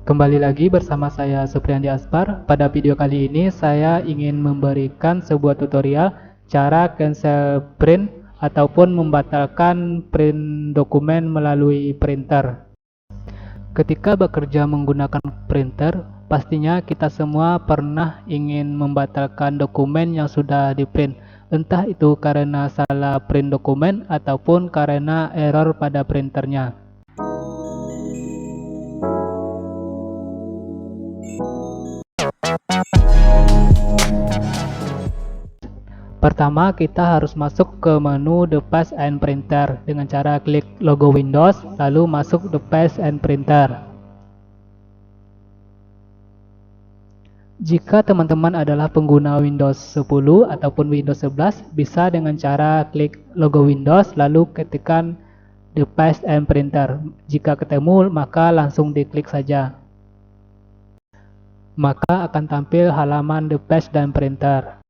Kembali lagi bersama saya Supriyandi Aspar. Pada video kali ini saya ingin memberikan sebuah tutorial cara cancel print ataupun membatalkan print dokumen melalui printer. Ketika bekerja menggunakan printer, pastinya kita semua pernah ingin membatalkan dokumen yang sudah di-print, entah itu karena salah print dokumen ataupun karena error pada printernya. Pertama, kita harus masuk ke menu Device and Printer dengan cara klik logo Windows, lalu masuk Device and Printer. Jika teman-teman adalah pengguna Windows 10 ataupun Windows 11, bisa dengan cara klik logo Windows, lalu ketikkan Device and Printer. Jika ketemu, maka langsung diklik saja. Maka akan tampil halaman Device dan Printer.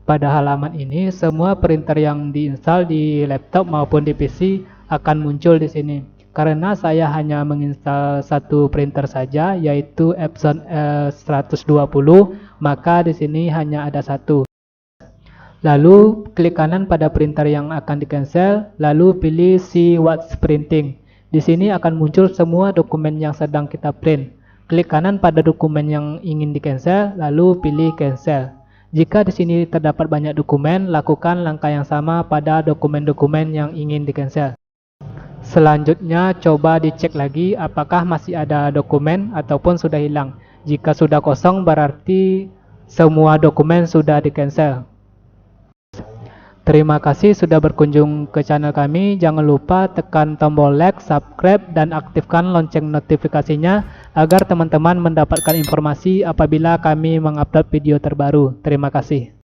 Pada halaman ini, semua printer yang diinstal di laptop maupun di PC akan muncul di sini. Karena saya hanya menginstal satu printer saja, yaitu Epson L120, maka di sini hanya ada satu. Lalu klik kanan pada printer yang akan di-cancel, lalu pilih See What's Printing. Di sini akan muncul semua dokumen yang sedang kita print. Klik kanan pada dokumen yang ingin di-cancel, lalu pilih Cancel. Jika di sini terdapat banyak dokumen, lakukan langkah yang sama pada dokumen-dokumen yang ingin di-cancel. Selanjutnya, coba dicek lagi apakah masih ada dokumen ataupun sudah hilang. Jika sudah kosong, berarti semua dokumen sudah di-cancel. Terima kasih sudah berkunjung ke channel kami. Jangan lupa tekan tombol like, subscribe, dan aktifkan lonceng notifikasinya agar teman-teman mendapatkan informasi apabila kami mengupload video terbaru. Terima kasih.